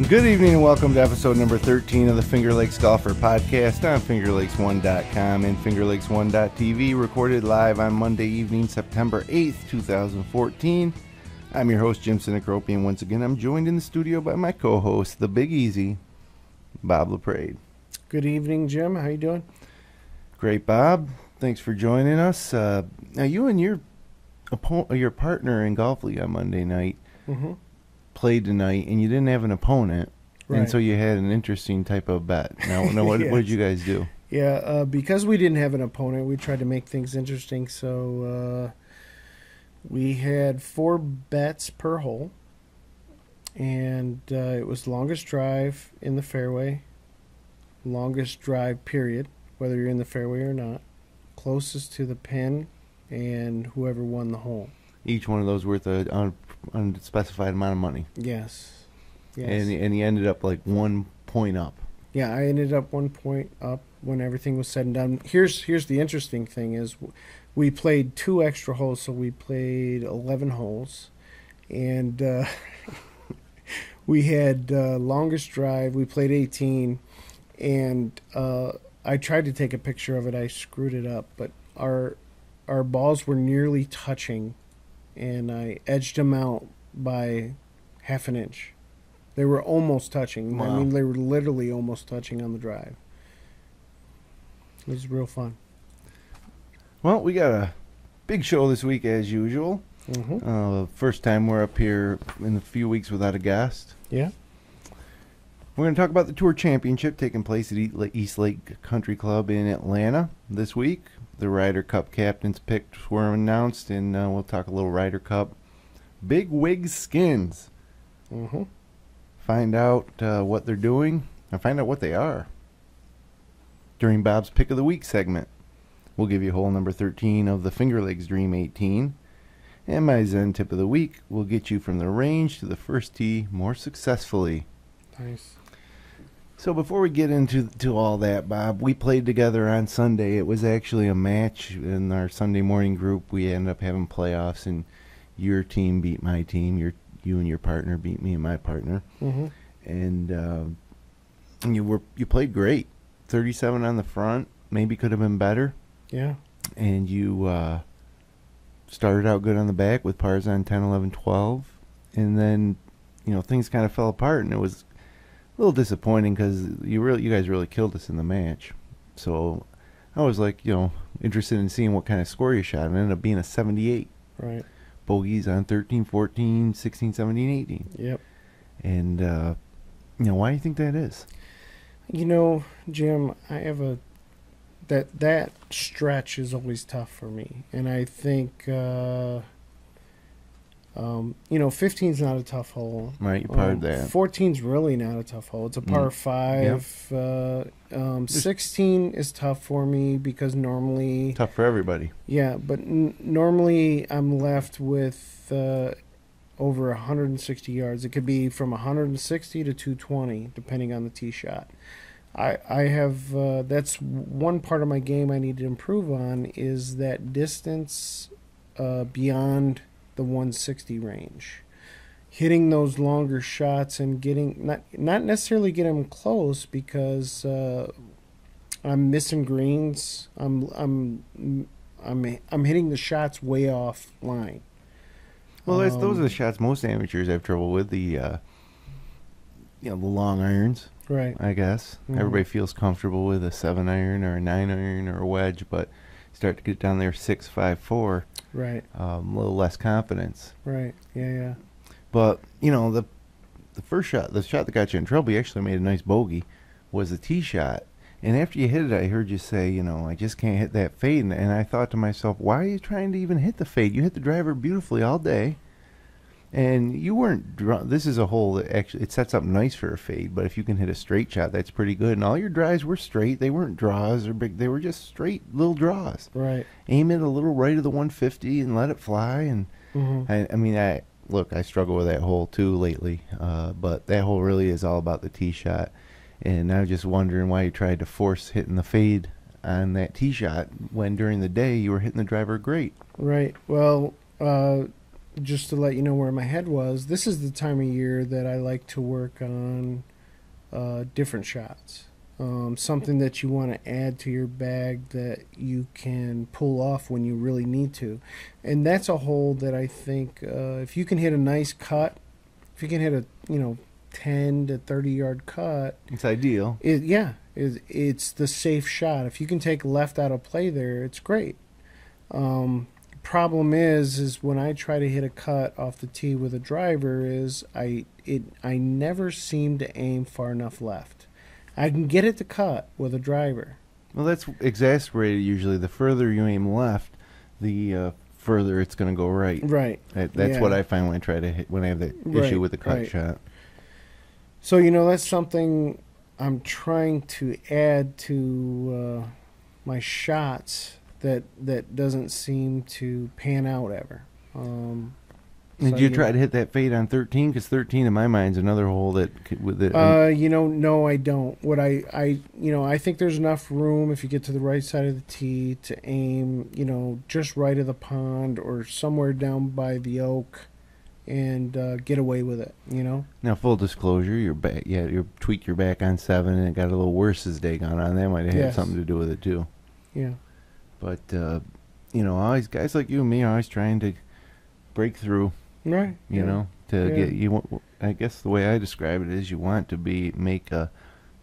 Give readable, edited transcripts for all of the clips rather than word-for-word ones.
Good evening and welcome to episode number 13 of the Finger Lakes Golfer Podcast on FingerLakes1.com and FingerLakes1.tv, recorded live on Monday evening, September 8th, 2014. I'm your host, Jim Sinacropi, and once again I'm joined in the studio by my co-host, the Big Easy, Bob LaPrade. Good evening, Jim. How you doing? Great, Bob. Thanks for joining us. Now, you and your partner in golf league on Monday night played tonight, and you didn't have an opponent, right. And so you had an interesting type of bet. Now what, Yes. What did you guys do? Yeah, because we didn't have an opponent, we tried to make things interesting. So we had 4 bets per hole, and it was longest drive in the fairway, longest drive period, whether you're in the fairway or not, closest to the pin, and whoever won the hole. Each one of those worth a unspecified amount of money. Yes. And he ended up like 1 point up. Yeah, I ended up 1 point up when everything was said and done. Here's the interesting thing is we played 2 extra holes, so we played 11 holes. And we had longest drive. We played 18. And I tried to take a picture of it. I screwed it up. But our balls were nearly touching, and I edged them out by half an inch. They were almost touching. Wow. I mean, they were literally almost touching on the drive. It was real fun. Well, we got a big show this week as usual. First time we're up here in a few weeks without a guest. Yeah. We're going to talk about the Tour Championship taking place at East Lake Country Club in Atlanta this week. The Ryder Cup captains picks were announced, and we'll talk a little Ryder Cup. Big Wigz skins. Find out what they're doing and find out what they are during Bob's Pick of the Week segment. We'll give you hole number 13 of the Finger Lakes Dream 18. And my Zen Tip of the Week will get you from the range to the first tee more successfully. Nice. So before we get into all that, Bob, we played together on Sunday. It was actually a match in our Sunday morning group. We ended up having playoffs, and your team beat my team. You and your partner beat me and my partner. And you played great. 37 on the front. Maybe could have been better. Yeah. And you started out good on the back with pars on 10, 11, 12. And then, things kind of fell apart, and it was a little disappointing because you guys really killed us in the match. So I was like, interested in seeing what kind of score you shot. And it ended up being a 78. Right. Bogeys on 13, 14, 16, 17, 18. Yep. And, why do you think that is? Jim, I have that stretch is always tough for me. And I think, 15's not a tough hole. Right, you parred that. 14's really not a tough hole. It's a par 5. Yep. 16 is tough for me because normally... Tough for everybody. Yeah, but normally I'm left with over 160 yards. It could be from 160 to 220, depending on the tee shot. I have... that's one part of my game I need to improve on is that distance beyond the 160 range. Hitting those longer shots and getting not necessarily getting them close because I'm missing greens. I'm hitting the shots way off line. Well, those are the shots most amateurs have trouble with. The the long irons, right? I guess everybody feels comfortable with a 7-iron or a 9-iron or a wedge, but start to get down there 6, 5, 4. Right. A little less confidence. Right. Yeah. But the first shot, the shot that got you in trouble, you actually made a nice bogey, was the tee shot. And after you hit it, I heard you say, I just can't hit that fade. And I thought to myself, why are you trying to even hit the fade? You hit the driver beautifully all day. And you weren't... This is a hole that actually... It sets up nice for a fade, but if you can hit a straight shot, that's pretty good. And all your drives were straight. They weren't draws or big. They were just straight little draws. Right. Aim it a little right of the 150 and let it fly. And I struggle with that hole too lately. But that hole really is all about the tee shot. And I was just wondering why you tried to force hitting the fade on that tee shot when during the day you were hitting the driver great. Right. Well, just to let you know where my head was, this is the time of year that I like to work on different shots. Something that you want to add to your bag that you can pull off when you really need to. And that's a hole that I think if you can hit a nice cut, if you can hit a 10 to 30 yard cut, It's ideal. It's the safe shot. If you can take left out of play there, it's great. Problem is when I try to hit a cut off the tee with a driver, is I never seem to aim far enough left. I can get it to cut with a driver. Well, that's exasperated usually. The further you aim left, the further it's going to go right. Right. That's what I find when I try to hit, when I have the issue with the cut shot. So that's something I'm trying to add to my shots that doesn't seem to pan out ever. Did you try to hit that fade on 13? Because 13 in my mind is another hole that with it. No, I don't. What I think there's enough room if you get to the right side of the tee to aim, just right of the pond or somewhere down by the oak, and get away with it. Now, full disclosure, your back, you tweaked your back on 7, and it got a little worse as day gone on. That might have had something to do with it too. Yeah. But always guys like you and me are always trying to break through. Right. Get you. I guess the way I describe it is you want to make a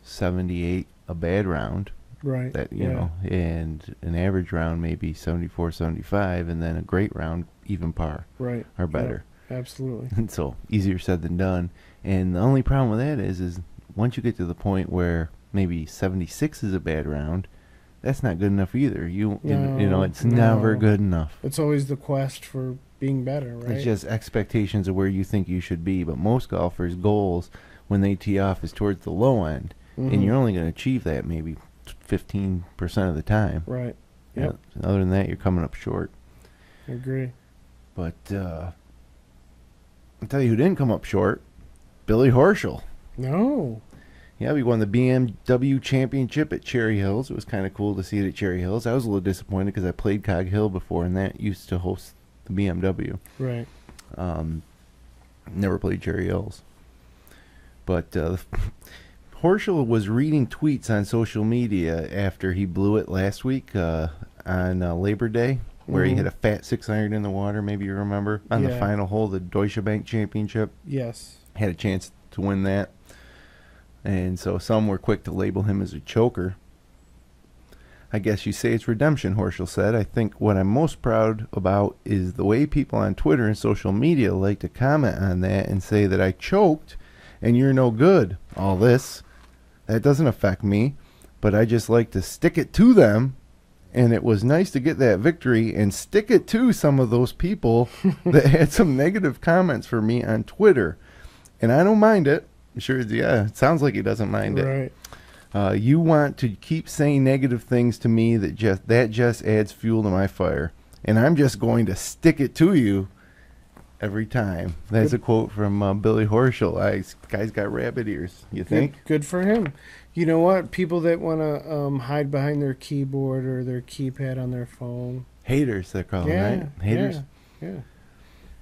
78 a bad round. Right. That and an average round maybe 74, 75, and then a great round even par. Right. Or better. Yeah, absolutely. And so easier said than done. And the only problem with that is once you get to the point where maybe 76 is a bad round, that's not good enough either. It's never good enough. It's always the quest for being better, right? It's just expectations of where you think you should be. But most golfers' goals when they tee off is towards the low end, and you're only going to achieve that maybe 15% of the time. Right. Yep. Other than that, you're coming up short. I agree. But I'll tell you who didn't come up short: Billy Horschel. No. Yeah, we won the BMW Championship at Cherry Hills. It was kind of cool to see it at Cherry Hills. I was a little disappointed because I played Cog Hill before, and that used to host the BMW. Right. Never played Cherry Hills. But Horschel was reading tweets on social media after he blew it last week on Labor Day, where he hit a fat 6-iron in the water, maybe you remember, on the final hole of the Deutsche Bank Championship. Yes. Had a chance to win that. And so some were quick to label him as a choker. I guess you say it's redemption, Horschel said. I think what I'm most proud about is the way people on Twitter and social media like to comment on that and say that I choked and you're no good. All this. That doesn't affect me, but I just like to stick it to them. And it was nice to get that victory and stick it to some of those people that had some negative comments for me on Twitter. And I don't mind it. Sure, it sounds like he doesn't mind it. Right. You want to keep saying negative things to me that just adds fuel to my fire, and I'm just going to stick it to you every time. That's a quote from Billy Horschel. Guy's got rabbit ears. You think? Good for him. You know what? People that want to hide behind their keyboard or their keypad on their phone. Haters, they're called, right? Haters. Yeah.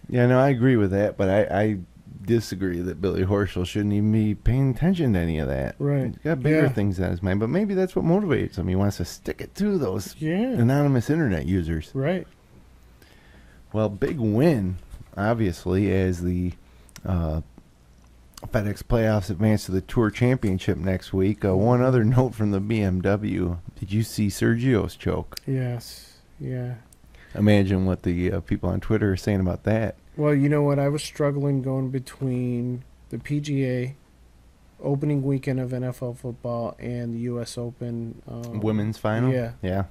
No, I agree with that, but I disagree that Billy Horschel shouldn't even be paying attention to any of that. Right. He's got bigger things on his mind, but maybe that's what motivates him. He wants to stick it to those anonymous internet users. Right. Well, big win, obviously, as the FedEx playoffs advance to the Tour Championship next week. One other note from the BMW. Did you see Sergio's choke? Yes. Yeah. Imagine what the people on Twitter are saying about that. Well, you know what? I was struggling going between the PGA opening weekend of NFL football and the U.S. Open. Women's final? Yeah.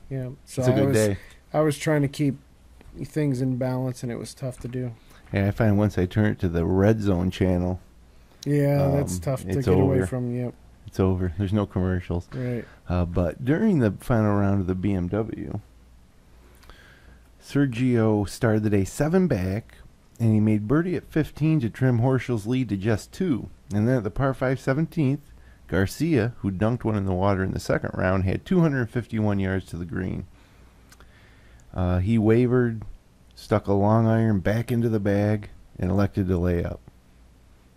So it's a good day. I was trying to keep things in balance, and it was tough to do. Yeah, I find once I turn it to the Red Zone channel. Yeah, that's tough to get away from. Yep. It's over. There's no commercials. Right. But during the final round of the BMW, Sergio started the day 7 back, and he made birdie at 15 to trim Horschel's lead to just 2. And then at the par 5 17th, Garcia, who dunked one in the water in the second round, had 251 yards to the green. He wavered stuck a long iron back into the bag, and elected to lay up.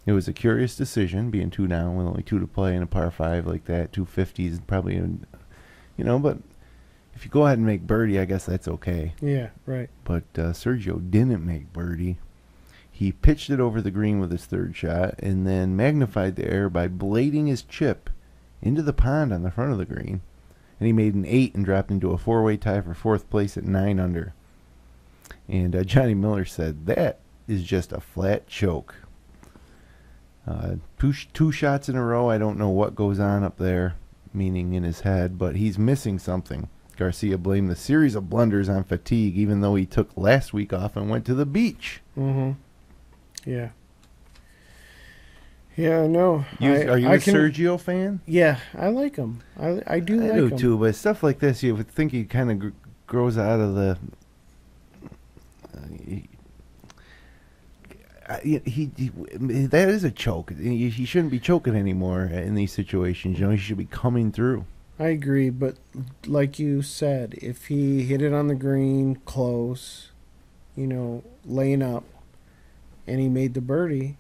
It was a curious decision, being 2 down with only 2 to play in a par 5 like that. 250 is probably, but if you go ahead and make birdie, I guess that's okay. Yeah, right. But Sergio didn't make birdie. He pitched it over the green with his 3rd shot and then magnified the error by blading his chip into the pond on the front of the green. And he made an 8 and dropped into a 4-way tie for 4th place at 9 under. And Johnny Miller said, that is just a flat choke. Two shots in a row. I don't know what goes on up there, meaning in his head, but he's missing something. Garcia blamed the series of blunders on fatigue, even though he took last week off and went to the beach. Mm-hmm. Yeah. Yeah, no. Are you a Sergio fan? Yeah, I like him. I do like him. I do too, but stuff like this, you would think he kind of grows out of the... that is a choke. He shouldn't be choking anymore in these situations. He should be coming through. I agree, but like you said, if he hit it on the green close, laying up, and he made the birdie,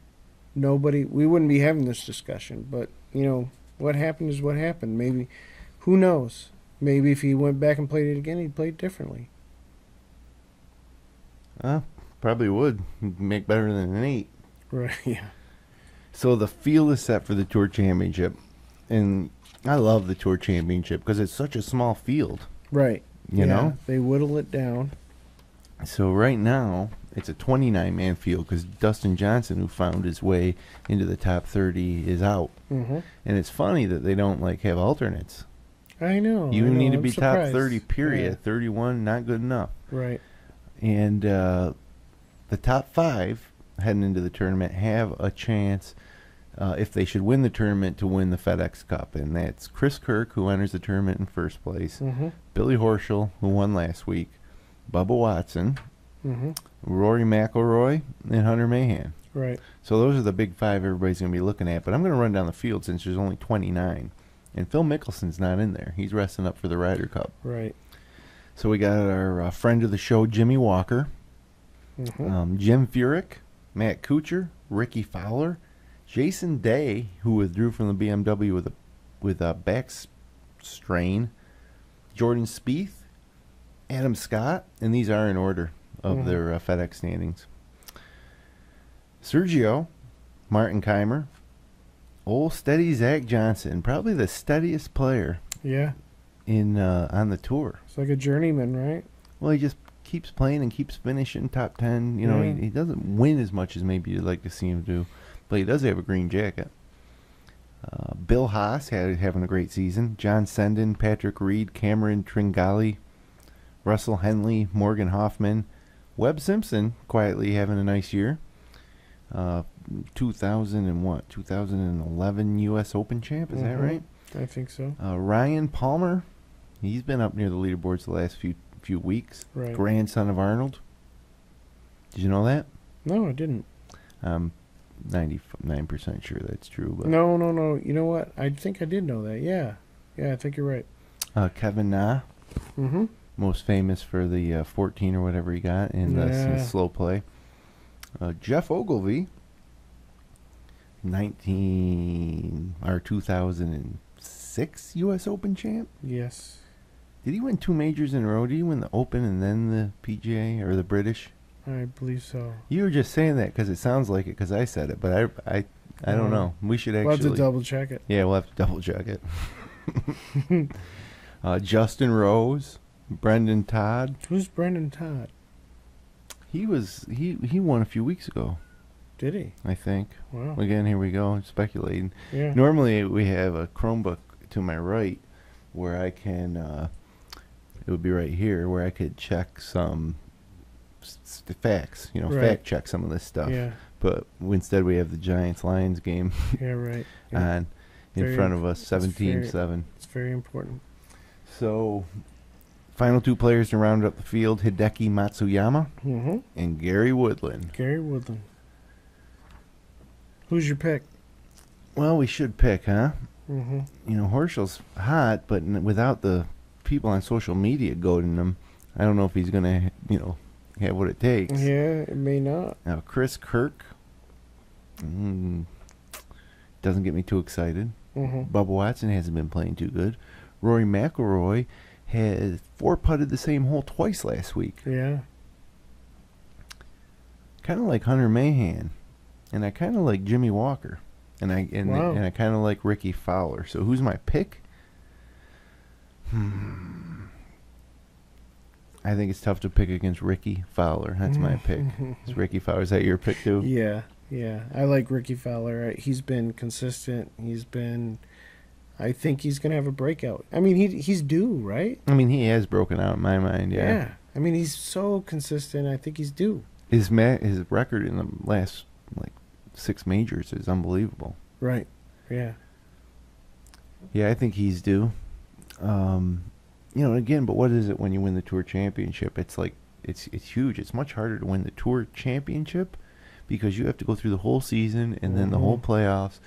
we wouldn't be having this discussion. But what happened is what happened. Maybe, who knows? Maybe if he went back and played it again, he'd play it differently. Probably would make better than an 8. Right. Yeah. So the field is set for the Tour Championship, and I love the Tour Championship because it's such a small field. Right. You know? They whittle it down. So right now, it's a 29-man field because Dustin Johnson, who found his way into the top 30, is out. Mm-hmm. And it's funny that they don't have alternates. I know. You need to be surprised. top 30, period. Yeah. 31, not good enough. Right. And the top 5 heading into the tournament have a chance, if they should win the tournament, to win the FedEx Cup. And that's Chris Kirk, who enters the tournament in first place, mm-hmm. Billy Horschel, who won last week, Bubba Watson, mm-hmm. Rory McIlroy, and Hunter Mahan. Right. So those are the big 5 everybody's going to be looking at. But I'm going to run down the field since there's only 29. And Phil Mickelson's not in there. He's resting up for the Ryder Cup. Right. So we got our friend of the show, Jimmy Walker, mm-hmm. Jim Furyk, Matt Kuchar, Ricky Fowler, Jason Day, who withdrew from the BMW with a back strain, Jordan Spieth, Adam Scott, and these are in order of mm-hmm. their FedEx standings. Sergio, Martin Keimer, old steady Zach Johnson, probably the steadiest player. Yeah. On the tour. It's like a journeyman, right? Well, he just keeps playing and keeps finishing top 10. He doesn't win as much as maybe you'd like to see him do, but he does have a green jacket. Bill Haas having a great season. John Senden, Patrick Reed, Cameron Tringali, Russell Henley, Morgan Hoffman, Webb Simpson quietly having a nice year. 2011 U.S. Open champ, is that right? I think so. Ryan Palmer, he's been up near the leaderboards the last few weeks. Right. Grandson of Arnold. Did you know that? No, I didn't. 99% sure that's true. But No. You know what? I think I did know that. Yeah, I think you're right. Kevin Na, mm-hmm. most famous for the 14 or whatever he got in the slow play. Jeff Ogilvy, 2006 U.S. Open champ. Yes. Did he win 2 majors in a row? Did he win the Open and then the PGA or the British? I believe so. You were just saying that because it sounds like it because I said it, but I don't know. We should actually... We'll have to double check it. Yeah, we'll have to double check it. Justin Rose, Brendan Todd. Who's Brendan Todd? He won a few weeks ago. Did he? I think. Wow. Again, here we go, speculating. Yeah. Normally, we have a Chromebook to my right where I can... it would be right here where I could check some facts, right. fact check some of this stuff. Yeah. But instead we have the Giants-Lions game Yeah, right. Yeah. on in front of us, 17-7. It's very important. So, final 2 players to round up the field, Hideki Matsuyama mm-hmm. and Gary Woodland. Gary Woodland. Who's your pick? Well, we should pick, huh? Mm-hmm. Horschel's hot, but without the people on social media goading him, I don't know if he's going to, have what it takes. Yeah, it may not. Now, Chris Kirk doesn't get me too excited. Mm-hmm. Bubba Watson hasn't been playing too good. Rory McIlroy has 4-putted the same hole twice last week. Yeah. Kind of like Hunter Mahan, and I kind of like Jimmy Walker, and I kind of like Ricky Fowler. So who's my pick? I think it's tough to pick against Ricky Fowler. That's my pick. Is Ricky Fowler? Is that your pick too? Yeah. I like Ricky Fowler. He's been consistent. I think he's going to have a breakout. I mean, he's due, right? I mean, he has broken out in my mind, yeah. I mean, he's so consistent. I think he's due. His record in the last, 6 majors is unbelievable. Right, yeah. Yeah, I think he's due. Again, but what is it when you win the Tour Championship? It's it's huge. It's much harder to win the Tour Championship because you have to go through the whole season and then the whole playoffs.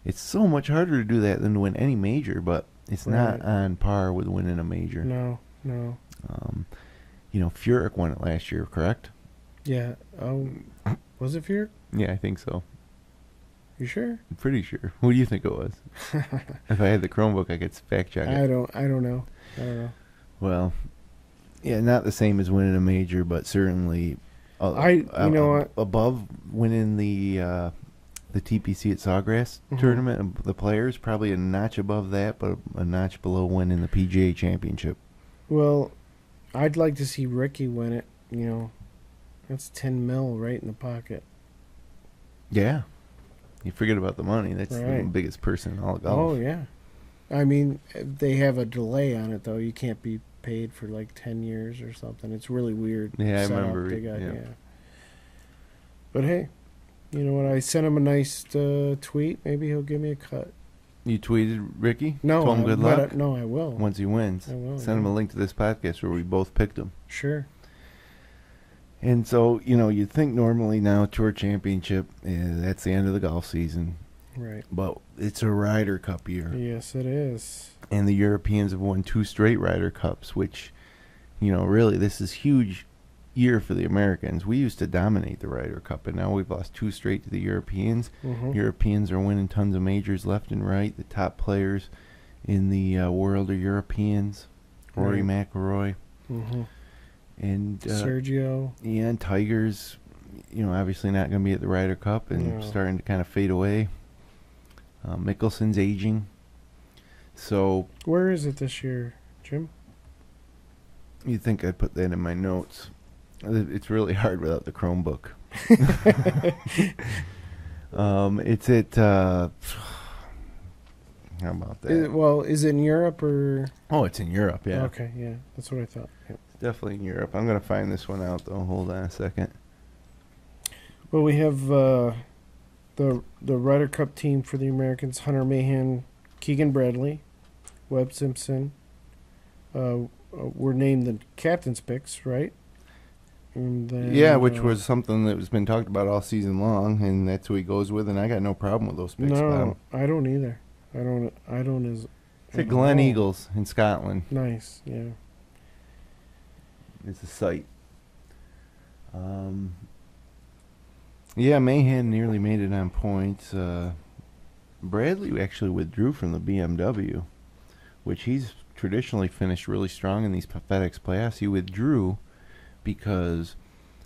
It's so much harder to do that than to win any major, but it's not on par with winning a major. No. Furyk won it last year, correct? Yeah. Was it Furyk? Yeah, I think so. You sure? I'm pretty sure. Who do you think it was? If I had the Chromebook, I could fact check it. I don't know. Well, yeah, not the same as winning a major, but certainly above winning the TPC at Sawgrass tournament. The Players probably a notch above that, but a notch below winning the PGA Championship. Well, I'd like to see Ricky win it. That's $10 million right in the pocket. Yeah, you forget about the money. That's the biggest person in all of golf. Oh yeah, I mean they have a delay on it though. You can't be paid for 10 years or something. It's really weird. Yeah, I remember. But hey, you know what? I sent him a nice tweet. Maybe he'll give me a cut. You tweeted Ricky? No. Told him good luck? No, I will. Once he wins. I will. Send him a link to this podcast where we both picked him. Sure. And so, you'd think normally now Tour Championship, that's the end of the golf season. Right. But it's a Ryder Cup year. Yes, it is. And the Europeans have won 2 straight Ryder Cups, which, really this is huge year for the Americans. We used to dominate the Ryder Cup, and now we've lost 2 straight to the Europeans. Europeans are winning tons of majors left and right. The top players in the world are Europeans. Rory McIlroy. And Sergio. Yeah, and Tiger's, obviously not going to be at the Ryder Cup and starting to kind of fade away. Mickelson's aging. So where is it this year, Jim? You'd think I'd put that in my notes. It's really hard without the Chromebook. It's at how about that? Is it in Europe or? Oh, it's in Europe, yeah. Okay, yeah, that's what I thought. Yep. Definitely in Europe. I'm going to find this one out, though. Hold on a second. Well, we have the Ryder Cup team for the Americans: Hunter Mahan, Keegan Bradley, Webb Simpson. Were named the captain's picks, right? And then, yeah, which was something that was been talked about all season long, and that's who he goes with, and I got no problem with those picks. No, I don't either. I don't as. It's at Glen Eagles in Scotland. Nice, yeah. It's a site. Yeah, Mahan nearly made it on points. Bradley actually withdrew from the BMW, which he's traditionally finished really strong in these FedEx playoffs. He withdrew because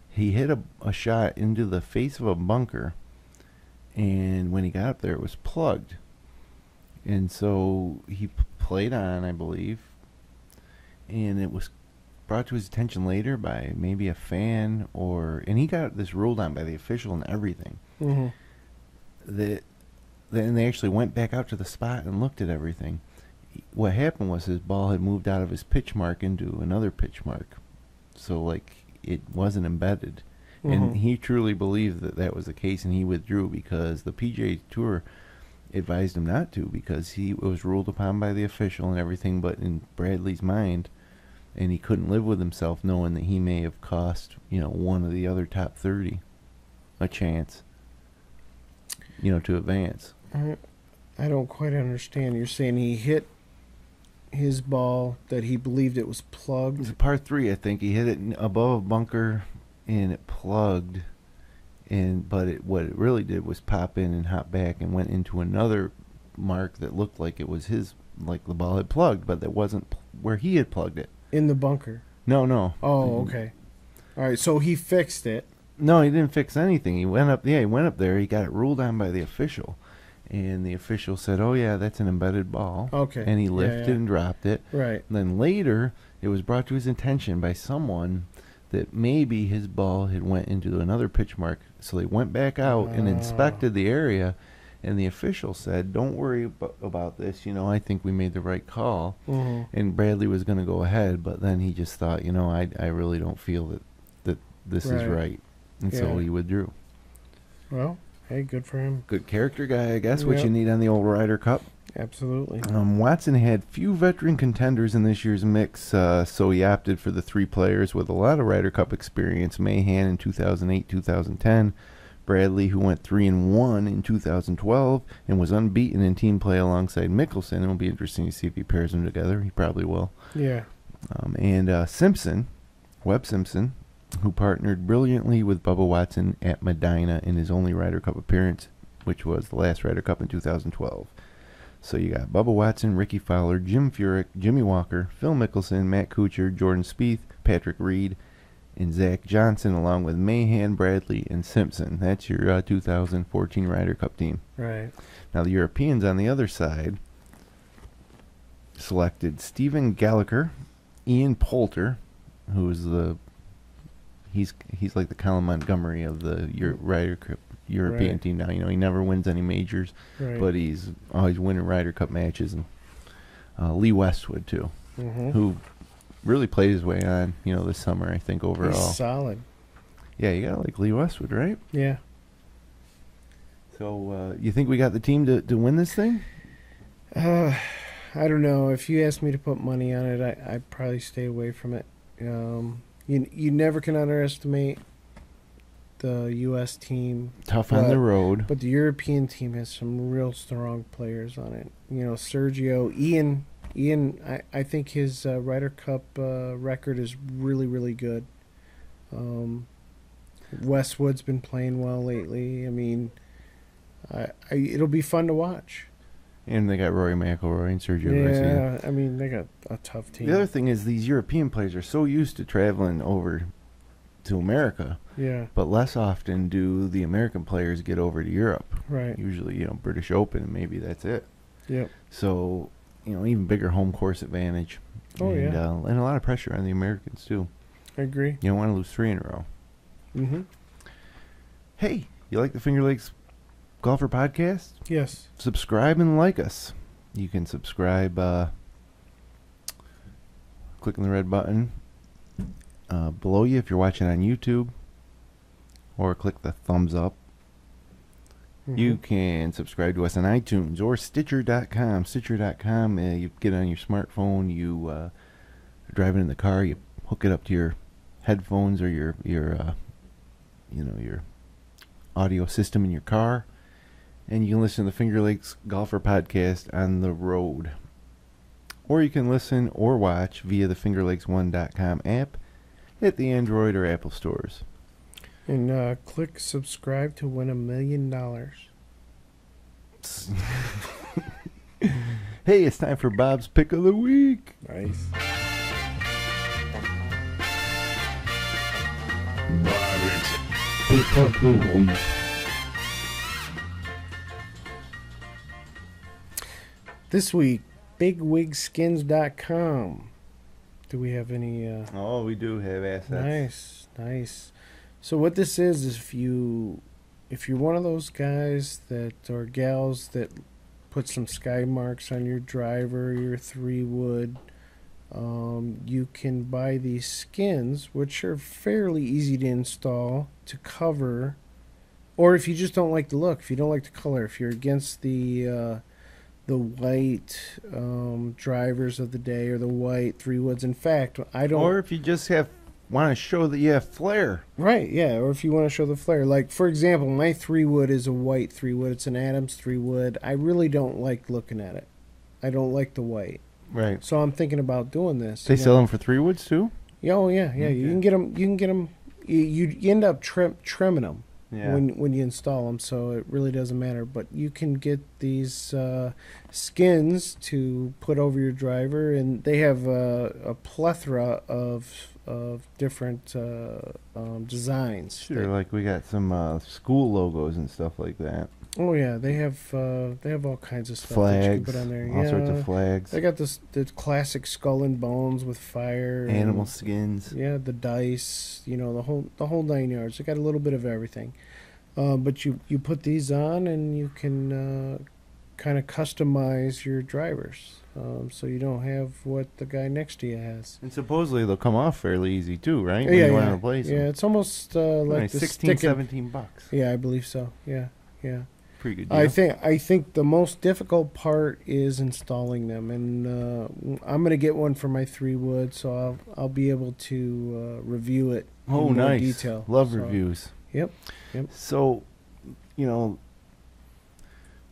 he hit a shot into the face of a bunker, and when he got up there, it was plugged. And so he played on, I believe, and it was brought to his attention later by maybe a fan, and he got this ruled on by the official and everything. Then they actually went back out to the spot and looked at everything. What happened was his ball had moved out of his pitch mark into another pitch mark, so it wasn't embedded. And he truly believed that was the case, and he withdrew because the PGA Tour advised him not to, because he was ruled upon by the official and everything. But in Bradley's mind, and he couldn't live with himself knowing that he may have cost one of the other top 30 a chance to advance. I don't quite understand. You're saying he hit his ball that he believed it was plugged? It's a par 3, I think. He hit it above a bunker and it plugged, but what it really did was pop in and hop back and went into another mark that looked like it was his, like the ball had plugged, but that wasn't where he had plugged it. In the bunker. No. Oh, okay. All right, so he fixed it. No, he didn't fix anything. He went up there. He got it ruled on by the official. And the official said, oh, yeah, that's an embedded ball. Okay. And he lifted and dropped it. Right. And then later, it was brought to his attention by someone that maybe his ball had went into another pitch mark. So they went back out and inspected the area. And the official said, don't worry about this. I think we made the right call. Mm-hmm. And Bradley was going to go ahead. But then he just thought, I really don't feel that this is right. And so he withdrew. Well, hey, good for him. Good character guy, I guess, what you need on the old Ryder Cup. Absolutely. Watson had few veteran contenders in this year's mix, so he opted for the three players with a lot of Ryder Cup experience. Mahan in 2008, 2010. Bradley, who went 3-1 in 2012 and was unbeaten in team play alongside Mickelson. It'll be interesting to see if he pairs them together. He probably will. Yeah. And Simpson, Webb Simpson, who partnered brilliantly with Bubba Watson at Medina in his only Ryder Cup appearance, which was the last Ryder Cup in 2012. So you got Bubba Watson, Ricky Fowler, Jim Furyk, Jimmy Walker, Phil Mickelson, Matt Kuchar, Jordan Spieth, Patrick Reed, and Zach Johnson, along with Mahan, Bradley, and Simpson. That's your 2014 Ryder Cup team. Right. Now the Europeans on the other side selected Stephen Gallagher, Ian Poulter, who is he's like the Colin Montgomery of the Ryder Cup European team now. He never wins any majors, but he's always winning Ryder Cup matches. And Lee Westwood too, who really played his way on, this summer, I think, overall. He's solid. Yeah, you gotta like Lee Westwood, right? Yeah. So you think we got the team to win this thing? I don't know. If you asked me to put money on it, I'd probably stay away from it. You never can underestimate the U.S. team. Tough on the road. But the European team has some real strong players on it. Sergio, Ian, I think his Ryder Cup record is really, really good. Westwood's been playing well lately. I mean, it'll be fun to watch. And they got Rory McIlroy and Sergio Garcia. Yeah, I mean, they got a tough team. The other thing is these European players are so used to traveling over to America. Yeah. But less often do the American players get over to Europe. Right. Usually, British Open, and maybe that's it. Yep. So, even bigger home course advantage. Oh, and, yeah. And a lot of pressure on the Americans, too. I agree. You don't want to lose 3 in a row. Mm-hmm. Hey, you like the Finger Lakes Golfer Podcast? Yes. Subscribe and like us. You can subscribe, clicking the red button below you if you're watching on YouTube, or click the thumbs up. You can subscribe to us on iTunes or Stitcher.com. Stitcher.com, you get it on your smartphone, you are driving in the car, you hook it up to your headphones or your audio system in your car, and you can listen to the Finger Lakes Golfer Podcast on the road. Or you can listen or watch via the FingerLakes1.com app at the Android or Apple stores. And click subscribe to win $1 million. Hey, it's time for Bob's Pick of the Week. Nice. Bob's Pick of the Week. This week, BigWigSkins.com. Do we have any... Oh, we do have assets. Nice. So what this is if you're one of those guys or gals that put some sky marks on your driver, your 3-wood, you can buy these skins, which are fairly easy to install to cover, or if you just don't like the look, if you don't like the color, if you're against the white drivers of the day or the white 3-woods. In fact, I don't... Or if you just want to show that you have flair. Right, yeah, or if you want to show the flair. Like, for example, my 3-wood is a white 3-wood. It's an Adams 3-wood. I really don't like looking at it. I don't like the white. Right. So I'm thinking about doing this. They sell them for 3-woods too? Yeah, oh yeah. Okay. You can get them you end up trimming them Yeah. when you install them, so it really doesn't matter. But you can get these skins to put over your driver, and they have a plethora of different designs. Sure, like we got some school logos and stuff like that. Oh yeah, they have all kinds of stuff that you can Flags, put on there. all Yeah, sorts of flags. they got the classic skull and bones with fire, Animal and, skins. yeah, the dice, the whole 9 yards. They got a little bit of everything. But you put these on, and you can kind of customize your drivers, so you don't have what the guy next to you has. And supposedly they'll come off fairly easy too, right? Yeah, When you yeah, want to replace them. yeah. It's almost like Nice, the 16, sticking. 17 bucks. Yeah, I believe so. Yeah, yeah. Pretty good deal. I think the most difficult part is installing them, and I'm gonna get one for my 3-wood, so I'll be able to review it Oh, in more nice. detail. Love So, reviews. Yep. So,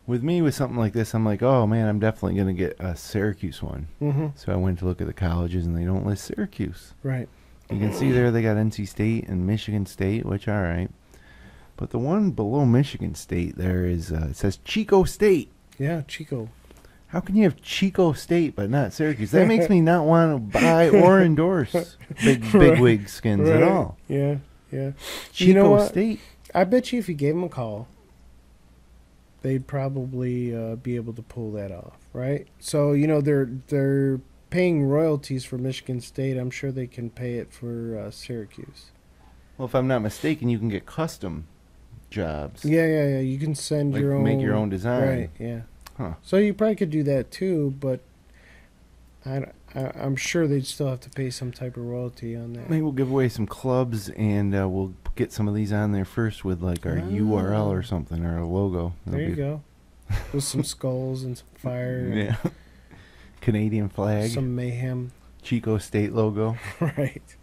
with me with something like this, I'm like, oh man, I'm definitely going to get a Syracuse one. Mm-hmm. So I went to look at the colleges, and they don't list Syracuse. Right. You can see there they got NC State and Michigan State, which all right. But the one below Michigan State there is, it says Chico State. Yeah, Chico. How can you have Chico State but not Syracuse? That makes me not want to buy or endorse Big Wigz skins at all. Yeah, yeah. Chico You know what? State. I bet you if you gave them a call, they'd probably be able to pull that off, right? So they're paying royalties for Michigan State. I'm sure they can pay it for Syracuse. Well, if I'm not mistaken, you can get custom jobs. Yeah. You can send Like your own. make your own design. Right. Yeah. Huh. So you probably could do that too, but I'm sure they'd still have to pay some type of royalty on that. Maybe we'll give away some clubs, and we'll get some of these on there first with like our URL or something, or a logo. There you go. With some skulls and some fire. Yeah. Canadian flag. Some mayhem. Chico State logo. Right.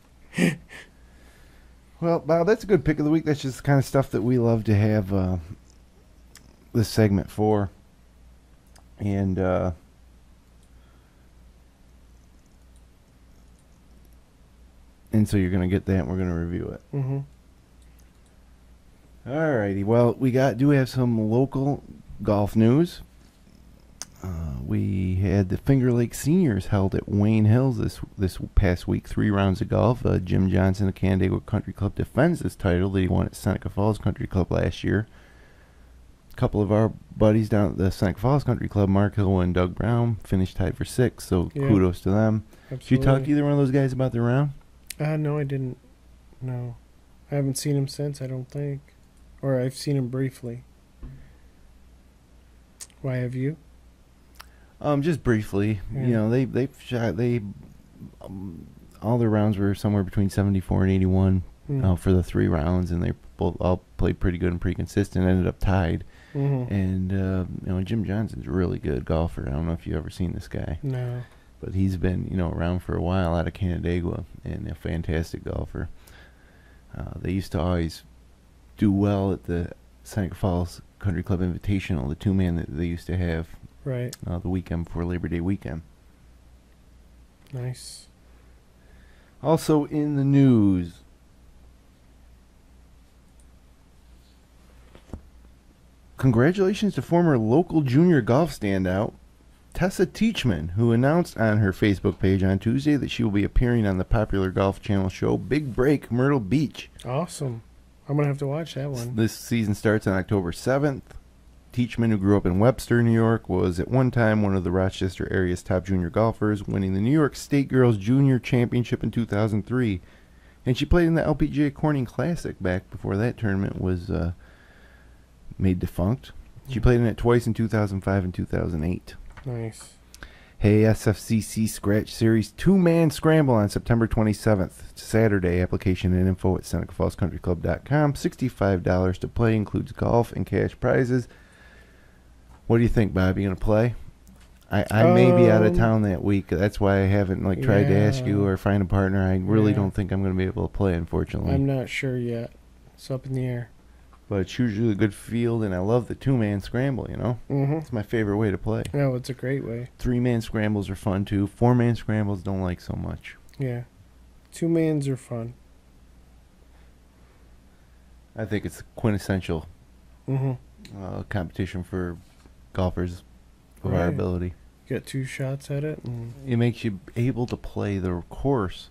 Well, Bob, that's a good pick of the week. That's just the kind of stuff that we love to have this segment for. And so you're going to get that, and we're going to review it. Mm-hmm. All righty. Well, we do have some local golf news. We had the Finger Lakes Seniors held at Wayne Hills this past week. 3 rounds of golf. Jim Johnson of Canandaigua Country Club defends this title that he won at Seneca Falls Country Club last year. A couple of our buddies down at the Seneca Falls Country Club, Mark Hill and Doug Brown, finished tied for 6th, so Yeah. kudos to them. Absolutely. Did you talk to either one of those guys about their round? No, I didn't. No. I haven't seen him since, I don't think. Or I've seen him briefly. Why have you? Just briefly. Yeah. They've shot all their rounds were somewhere between 74 and 81 for the 3 rounds, and they both all played pretty good and pretty consistent. Ended up tied. Mm-hmm. And Jim Johnson's a really good golfer. I don't know if you've ever seen this guy, No. but he's been around for a while out of Canandaigua, and a fantastic golfer. They used to always do well at the Seneca Falls Country Club Invitational, the 2-man that they used to have Right. the weekend before Labor Day weekend. Nice. Also in the news, congratulations to former local junior golf standout Tessa Teachman, who announced on her Facebook page on Tuesday that she will be appearing on the popular Golf Channel show Big Break Myrtle Beach. Awesome. I'm going to have to watch that one. This season starts on October 7th. Teachman, who grew up in Webster, New York, was at one time one of the Rochester area's top junior golfers, winning the New York State Girls Junior Championship in 2003. And she played in the LPGA Corning Classic back before that tournament was made defunct. She played in it twice in 2005 and 2008. Nice. Hey, SFCC Scratch Series 2-man scramble on September 27th. It's Saturday. Application and info at SenecaFallsCountryClub.com. $65 to play. Includes golf and cash prizes. What do you think, Bob? You going to play? I may be out of town that week. That's why I haven't tried to ask you or find a partner. I really don't think I'm going to be able to play, unfortunately. I'm not sure yet. It's up in the air. But it's usually a good field, and I love the 2-man scramble, Mm-hmm. It's my favorite way to play. No, it's a great way. 3-man scrambles are fun, too. 4-man scrambles don't like so much. Yeah. 2-mans are fun. I think it's quintessential Mm-hmm. competition for golfers of our Right. ability. Get 2 shots at it. And, It makes you able to play the course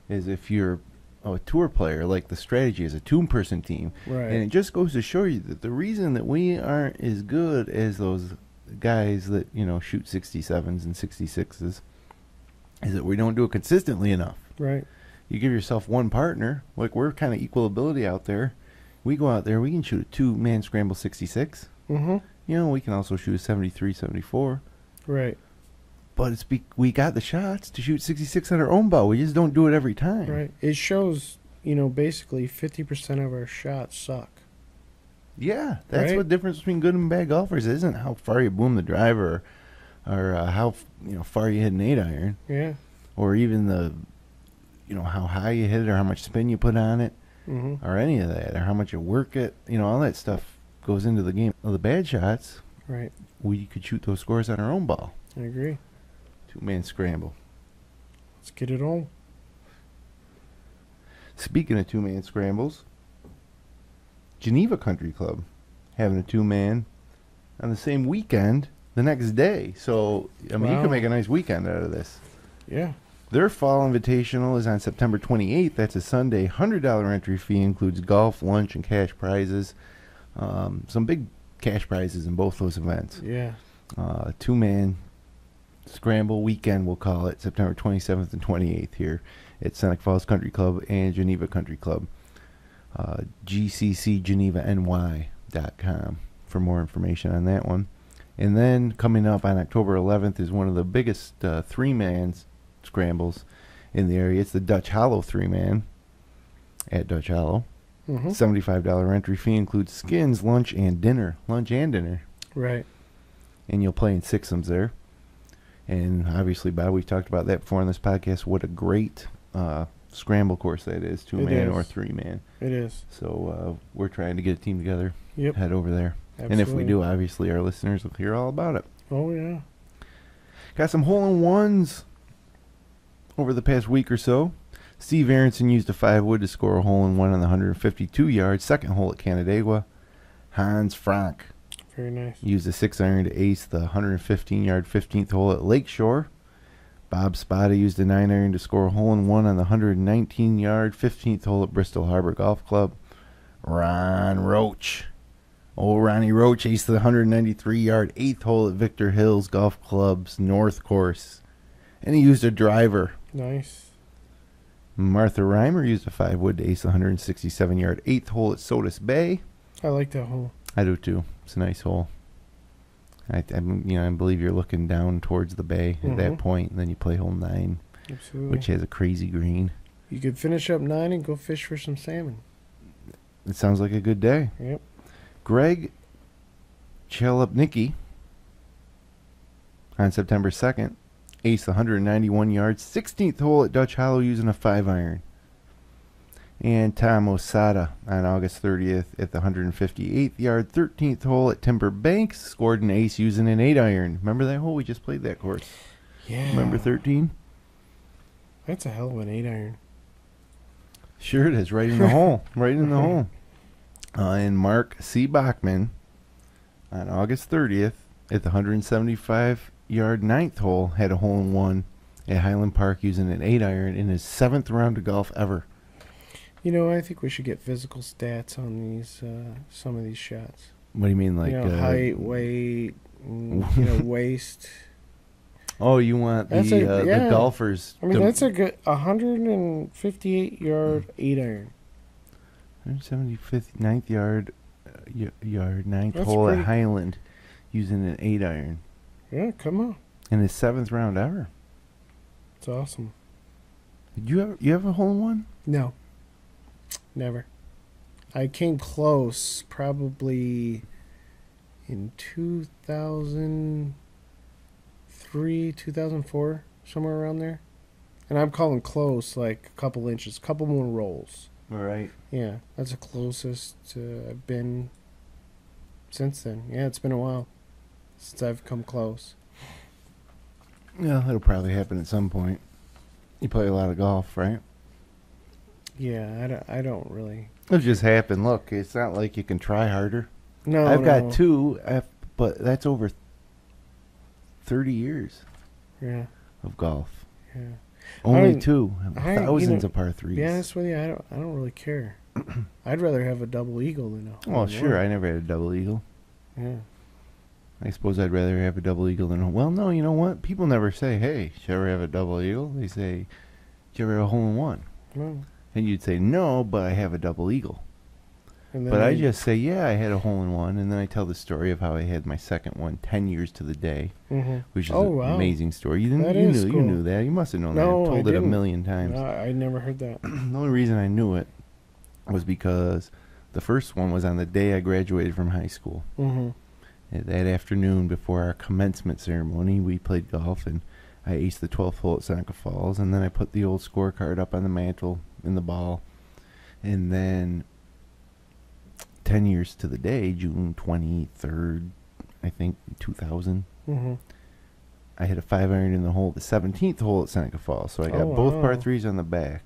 as if you're a tour player, like the strategy is a two-person team. right. And it just goes to show you that the reason that we aren't as good as those guys that, shoot 67s and 66s is that we don't do it consistently enough. Right. You give yourself one partner, like we're kind of equal ability out there. We go out there, we can shoot a 2-man scramble 66. Mm-hmm. We can also shoot a 73, 74. Right. But we got the shots to shoot 66 on our own ball. We just don't do it every time. Right. It shows, basically 50% of our shots suck. Yeah, that's Right? what the difference between good and bad golfers isn't how far you boom the driver or how far you hit an 8-iron, Yeah. or even the how high you hit it or how much spin you put on it, Mm-hmm. or any of that, or how much you work it. All that stuff goes into the game. Well, the bad shots, Right. we could shoot those scores on our own ball. I agree. 2-man scramble. Let's get it on. Speaking of 2-man scrambles, Geneva Country Club having a 2-man on the same weekend the next day. So, you Wow. can make a nice weekend out of this. Yeah. Their fall invitational is on September 28th. That's a Sunday. $100 entry fee, includes golf, lunch, and cash prizes. Some big cash prizes in both those events. Yeah. 2-man scramble weekend, we'll call it, September 27th and 28th here at Seneca Falls Country Club and Geneva Country Club. GCCGenevaNY.com for more information on that one. And then coming up on October 11th is one of the biggest 3-man scrambles in the area. It's the Dutch Hollow 3-man at Dutch Hollow. Mm-hmm. $75 entry fee, includes skins, lunch, and dinner. Right. And you'll play in sixums there. And obviously, Bob, we've talked about that before on this podcast. What a great scramble course that is, 2-man or 3-man. It is. So we're trying to get a team together, Yep. head over there. Absolutely. And if we do, obviously, our listeners will hear all about it. Oh, yeah. Got some hole-in-ones over the past week or so. Steve Aronson used a 5-wood to score a hole-in-one on the 152-yard second hole at Canandaigua. Hans Frank Very nice. used a 6-iron to ace the 115-yard 15th hole at Lakeshore. Bob Spada used a 9-iron to score a hole-in-one on the 119-yard 15th hole at Bristol Harbor Golf Club. Ron Roach. Old Ronnie Roach aced the 193-yard 8th hole at Victor Hills Golf Club's North Course. And he used a driver. Nice. Martha Reimer used a 5-wood to ace the 167-yard 8th hole at Sodus Bay. I like that hole. I do too. It's a nice hole. I believe you're looking down towards the bay at that point, and then you play hole 9, Absolutely. which has a crazy green. You could finish up 9 and go fish for some salmon. It sounds like a good day. Yep. Greg Chelupnicki on September 2nd aced the 191-yard 16th hole at Dutch Hollow using a 5-iron. And Tom Osada on August 30th at the 158th-yard 13th hole at Timber Banks scored an ace using an 8-iron. Remember that hole? We just played that course. Yeah. Remember 13? That's a hell of an 8-iron. Sure it is. Right in the hole. Right in the hole. And Mark C. Bachman on August 30th at the 175-yard 9th hole had a hole-in-one at Highland Park using an 8-iron in his 7th round of golf ever. I think we should get physical stats on these, some of these shots. What do you mean, like height, weight, waist. Oh, you want That's the golfers? I mean, that's a good 158-yard 8-iron. 175th 9th yard 9th That's hole pretty- at Highland using an 8-iron Yeah, come on. in his 7th round ever. It's awesome. Did you have a hole-in-one? No. Never. I came close probably in 2003, 2004, somewhere around there. And I'm calling close like a couple inches, couple more rolls. All right. Yeah, that's the closest I've been since then. Yeah, it's been a while since I've come close. Yeah, that'll probably happen at some point. You play a lot of golf, right? Yeah, I don't really. It just happened. Look, it's not like you can try harder. No, I've no. got two, but that's over 30 years Yeah, of golf. yeah. Only I'm- two. I- Thousands you know, of par To threes. be honest with you, I don't really care. I'd rather have a double eagle than a hole Well, in sure. one. I never had a double eagle. Yeah. I suppose I'd rather have a double eagle than a... Well, no, you know what? People never say, hey, should I ever have a double eagle? They say, did you ever have a hole in one? Well, And you'd say, no, but I have a double eagle. and then But I they- just say, yeah, I had a hole in one. And then I tell the story of how I had my second one 10 years to the day, Mhm. which is Oh, an wow. amazing story. You, didn't, That you, is knew, cool. you knew that. You must have known that. No, I've I told it a didn't. million times. I never heard that. The only reason I knew it was because the first one was on the day I graduated from high school. Mm-hmm. That afternoon before our commencement ceremony, we played golf, and I aced the 12th hole at Seneca Falls, and then I put the old scorecard up on the mantle in the ball. And then 10 years to the day, June 23rd, I think, 2000, Mm-hmm. I hit a 5-iron in the hole, the 17th hole at Seneca Falls. So I got Oh, both wow. par threes on the back.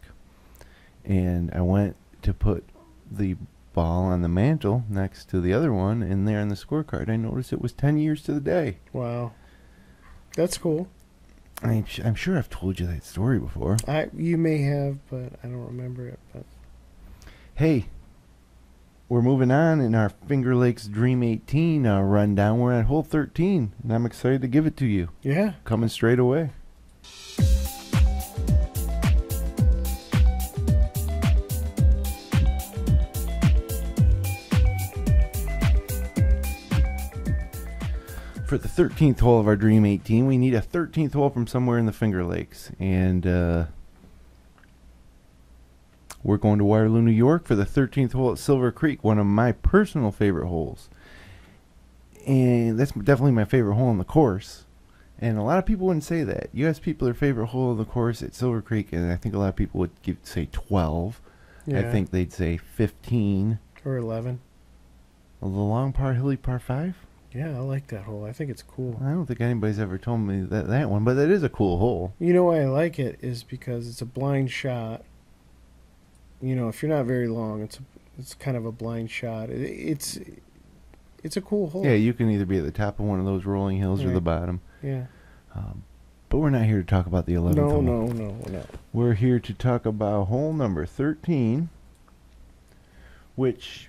And I went to put the ball on the mantle next to the other one, and there on the scorecard, I noticed it was 10 years to the day. Wow. That's cool. I'm sure I've told you that story before. You may have, but I don't remember it. But Hey, we're moving on in our Finger Lakes Dream 18 rundown. We're at hole 13, and I'm excited to give it to you. yeah. Coming straight away. For the 13th hole of our Dream 18, we need a 13th hole from somewhere in the Finger Lakes. And we're going to Waterloo, New York for the 13th hole at Silver Creek, one of my personal favorite holes. And that's definitely my favorite hole on the course. And a lot of people wouldn't say that. You ask people their favorite hole of the course at Silver Creek, and I think a lot of people would say 12. Yeah. I think they'd say 15. Or 11. The long par, hilly par 5? Yeah, I like that hole. I think it's cool. I don't think anybody's ever told me that one, but that is a cool hole. You know why I like it is because it's a blind shot. You know, if you're not very long, it's kind of a blind shot. It's a cool hole. Yeah, you can either be at the top of one of those rolling hills or the Right. bottom. Yeah. But we're not here to talk about the 11th hole. No. We're here to talk about hole number 13, which,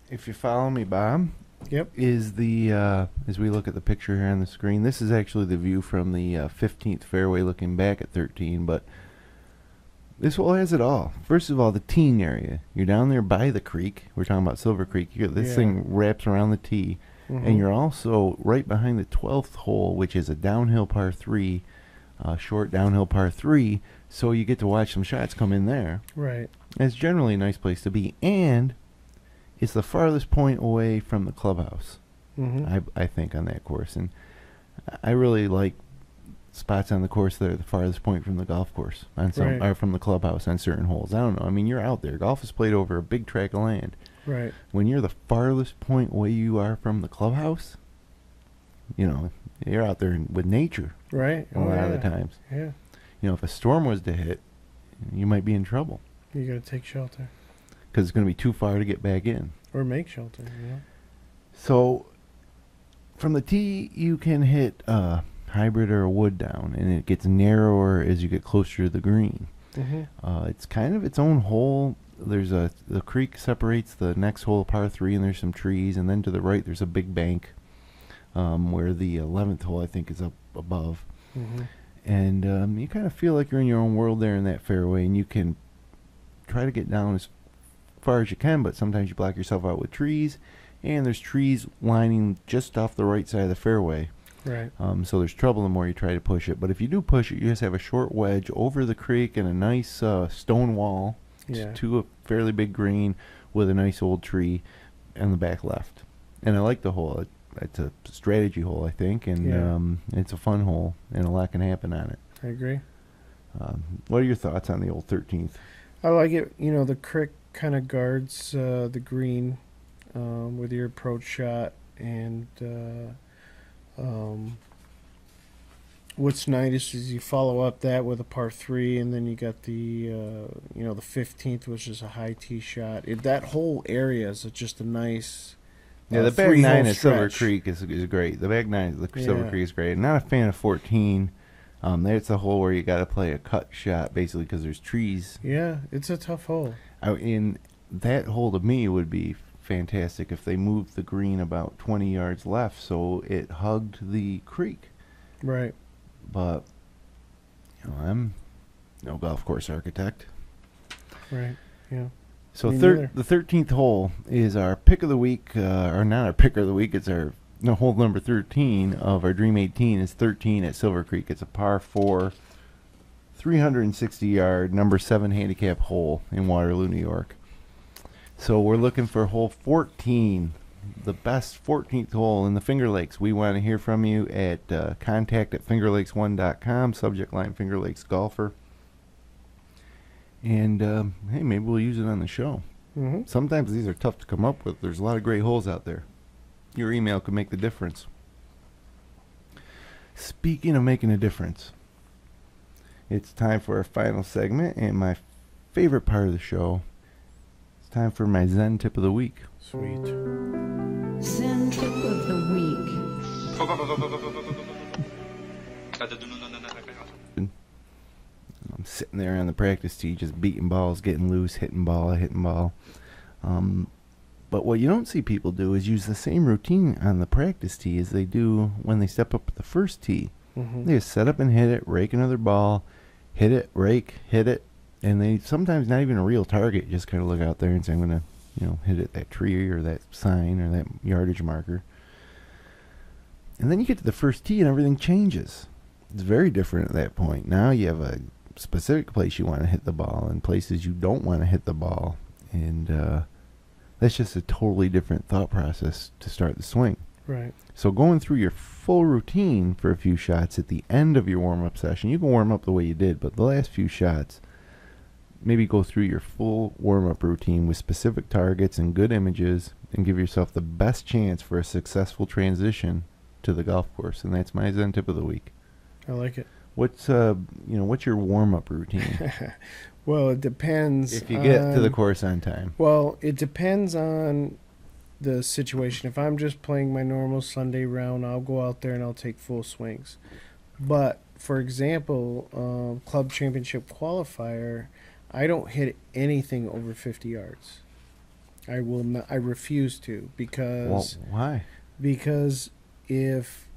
if you follow me, Bob, Yep. is the, as we look at the picture here on the screen, this is actually the view from the 15th fairway looking back at 13, but this hole has it all. First of all, the teeing area. You're down there by the creek. We're talking about Silver Creek. This Yeah. thing wraps around the tee. Mhm. And you're also right behind the 12th hole, which is a downhill par 3, short downhill par 3, so you get to watch some shots come in there. Right. It's generally a nice place to be, and it's the farthest point away from the clubhouse, Mm-hmm. I think, on that course. And I really like spots on the course that are the farthest point from the golf course, on some, Right. or from the clubhouse on certain holes. I don't know. I mean, you're out there. Golf is played over a big tract of land. Right. When you're the farthest point away you are from the clubhouse, you know, you're out there with nature Right. a lot of the times. Yeah. You know, if a storm was to hit, you might be in trouble You got to take shelter because it's going to be too far to get back in. or make shelter. You know. So, from the tee, you can hit a hybrid or a wood down, and it gets narrower as you get closer to the green. Mm-hmm. It's kind of its own hole. The creek separates the next hole, par 3, and there's some trees, and then to the right there's a big bank where the 11th hole, I think, is up above. Mm-hmm. And you kind of feel like you're in your own world there in that fairway, and you can try to get down as far as you can, but sometimes you block yourself out with trees, and there's trees lining just off the right side of the fairway. Right. So there's trouble the more you try to push it. But if you do push it, you just have a short wedge over the creek and a nice stone wall Yeah. to a fairly big green with a nice old tree on the back left. And I like the hole. It's a strategy hole, I think, and Yeah. it's a fun hole, and a lot can happen on it. I agree. What are your thoughts on the old 13th? I like it. You know, the creek kind of guards the green with your approach shot, and what's nice is you follow up that with a par 3, and then you got the the 15th, which is a high tee shot. That whole area is just a nice. Yeah, the back 9 at Silver stretch. Creek is great. The back 9 at Silver Yeah. Creek is great. Not a fan of 14. There's the hole where you got to play a cut shot, basically, because there's trees. Yeah, it's a tough hole. In that hole, to me, would be fantastic if they moved the green about 20 yards left so it hugged the creek. Right. But, I'm no golf course architect. Right. Yeah. So Me neither. the 13th hole is our pick of the week, or not our pick of the week. It's our hole number 13 of our Dream 18 is 13 at Silver Creek. It's a par 4, 360-yard, number 7 handicap hole in Waterloo, New York. So we're looking for hole 14, the best 14th hole in the Finger Lakes. We want to hear from you at contact@fingerlakes1.com, subject line Finger Lakes Golfer. And, hey, maybe we'll use it on the show. Mm-hmm. Sometimes these are tough to come up with. There's a lot of great holes out there. Your email could make the difference. Speaking of making a difference, it's time for our final segment and my favorite part of the show. It's time for my Zen tip of the week. Sweet. Zen tip of the week. I'm sitting there on the practice tee just beating balls, getting loose, hitting ball. But what you don't see people do is use the same routine on the practice tee as they do when they step up at the first tee. Mm-hmm. They just set up and hit it, rake another ball, hit it, rake, hit it, and they sometimes not even a real target. Just kind of look out there and say, I'm going to, hit it that tree or that sign or that yardage marker. And then you get to the first tee and everything changes. It's very different at that point. Now you have a specific place you want to hit the ball and places you don't want to hit the ball. And that's just a totally different thought process to start the swing. Right. So going through your full routine for a few shots at the end of your warm-up session, you can warm up the way you did, but the last few shots, maybe go through your full warm-up routine with specific targets and good images and give yourself the best chance for a successful transition to the golf course. And that's my Zen tip of the week. I like it. What's your warm-up routine? Well, it depends. If you get to the course on time. Well, it depends on the situation. If I'm just playing my normal Sunday round, I'll go out there and I'll take full swings. But, for example, Club Championship Qualifier, I don't hit anything over 50 yards. I will not. I refuse to because. Well, why? Because if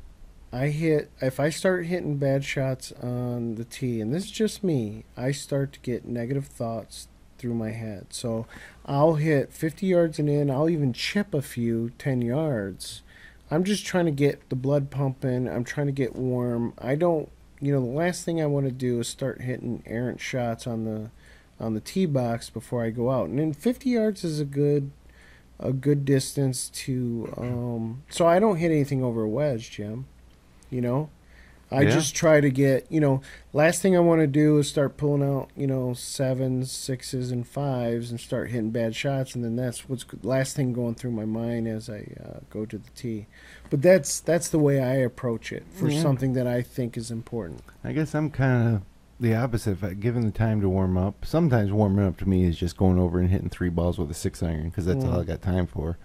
I start hitting bad shots on the tee, and this is just me, I start to get negative thoughts through my head. So I'll hit 50 yards and in. I'll even chip a few 10 yards. I'm just trying to get the blood pumping. I'm trying to get warm. I don't, the last thing I want to do is start hitting errant shots on the tee box before I go out. And then 50 yards is a good distance to. So I don't hit anything over a wedge, Jim. I just try to get, last thing I want to do is start pulling out, 7s, 6s, and 5s and start hitting bad shots. And then that's what's last thing going through my mind as I go to the tee. But that's the way I approach it for something that I think is important. I guess I'm kind of the opposite. If given the time to warm up, sometimes warming up to me is just going over and hitting 3 balls with a 6-iron because that's all I got time for.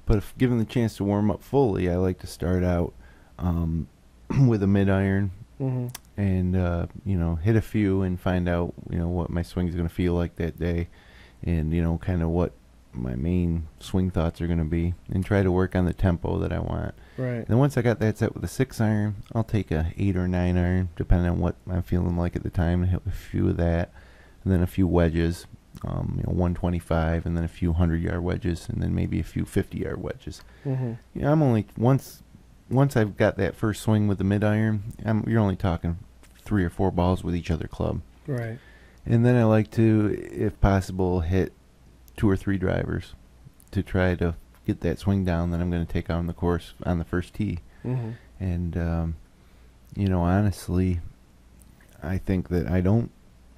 But if given the chance to warm up fully, I like to start out with a mid-iron and, hit a few and find out, what my swing is going to feel like that day and, kind of what my main swing thoughts are going to be and try to work on the tempo that I want. Right. And once I got that set with a 6-iron, I'll take a 8 or 9-iron, depending on what I'm feeling like at the time, and hit a few of that, and then a few wedges, 125, and then a few 100-yard wedges, and then maybe a few 50-yard wedges. Mm-hmm. I'm only once I've got that first swing with the mid-iron, you're only talking 3 or 4 balls with each other club. Right. And then I like to, if possible, hit 2 or 3 drivers to try to get that swing down that I'm going to take on the course on the first tee. Mm-hmm. And, honestly, I think that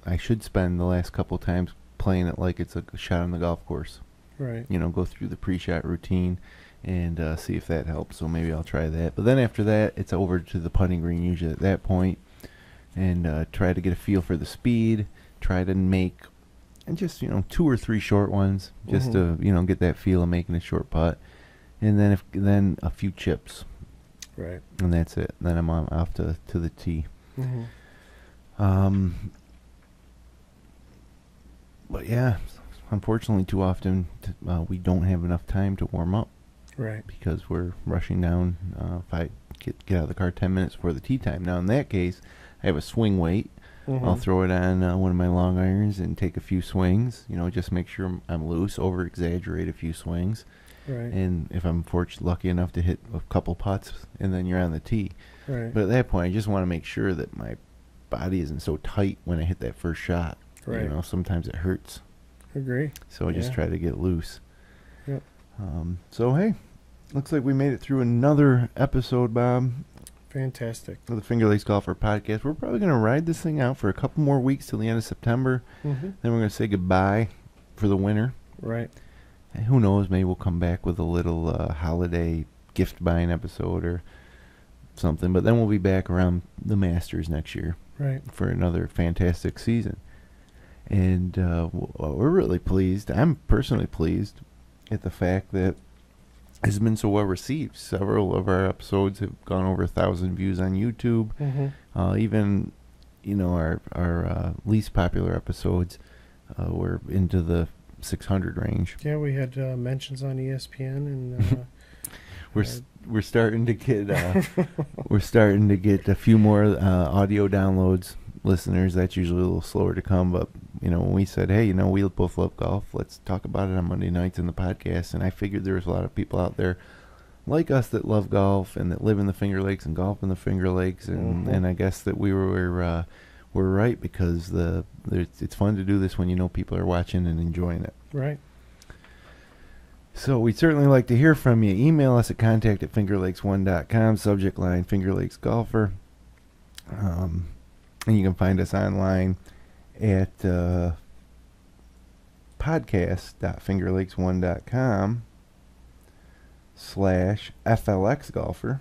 I should spend the last couple times playing it like it's a shot on the golf course. Right. Go through the pre-shot routine and see if that helps. So maybe I'll try that. But then after that, it's over to the putting green usually at that point, and try to get a feel for the speed. Try to make, and just 2 or 3 short ones, just to get that feel of making a short putt, and then a few chips, Right. and that's it. Then I'm off to the tee. But yeah, unfortunately, too often we don't have enough time to warm up. Right. Because we're rushing down. If I get out of the car 10 minutes before the tee time. Now, in that case, I have a swing weight. I'll throw it on one of my long irons and take a few swings. Just make sure I'm loose, over-exaggerate a few swings. Right. And if I'm lucky enough to hit a couple putts, and then you're on the tee. Right. But at that point, I just want to make sure that my body isn't so tight when I hit that first shot. Right. Sometimes it hurts. Agree. So I just try to get loose. Yep. So, hey, looks like we made it through another episode, Bob, Fantastic. of the Finger Lakes Golfer Podcast. We're probably going to ride this thing out for a couple more weeks till the end of September. Then we're going to say goodbye for the winter. Right. And who knows, maybe we'll come back with a little holiday gift buying episode or something. But then we'll be back around the Masters next year. Right. For another fantastic season. And we're really pleased. I'm personally pleased at the fact that it's been so well received. Several of our episodes have gone over 1,000 views on YouTube. Even, our least popular episodes were into the 600 range. Yeah, we had mentions on ESPN, and we're starting to get a few more audio downloads. Listeners, that's usually a little slower to come, but when we said, hey, we both love golf, let's talk about it on Monday nights in the podcast, and I figured there was a lot of people out there like us that love golf and that live in the Finger Lakes and golf in the Finger Lakes, and I guess that we were right, because it's fun to do this when people are watching and enjoying it. Right. So we'd certainly like to hear from you. Email us at contact@fingerlakes1.com, subject line Finger Lakes Golfer. And you can find us online at podcast.fingerlakes1.com/FLXgolfer.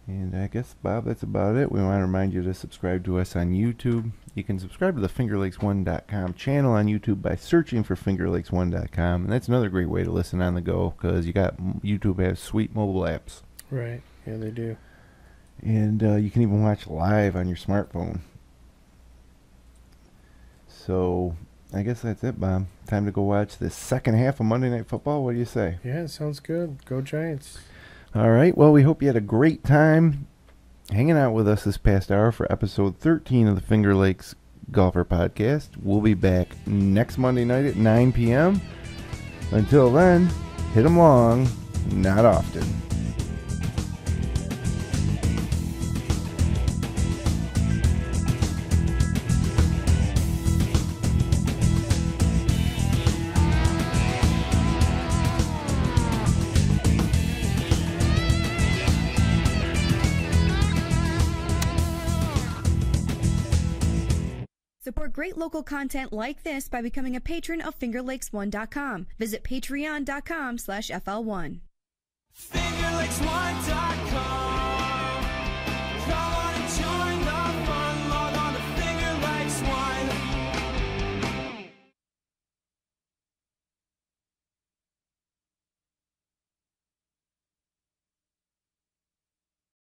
And I guess, Bob, that's about it. We want to remind you to subscribe to us on YouTube. You can subscribe to the fingerlakes1.com channel on YouTube by searching for fingerlakes1.com. And that's another great way to listen on the go, because YouTube has sweet mobile apps. Right. Yeah, they do. And you can even watch live on your smartphone. So I guess that's it, Bob. Time to go watch the second half of Monday Night Football. What do you say? Yeah, sounds good. Go Giants. All right. Well, we hope you had a great time hanging out with us this past hour for episode 13 of the Finger Lakes Golfer Podcast. We'll be back next Monday night at 9 p.m. Until then, hit 'em long, not often. Support great local content like this by becoming a patron of FingerLakes1.com. Visit patreon.com/FL1. FingerLakes1.com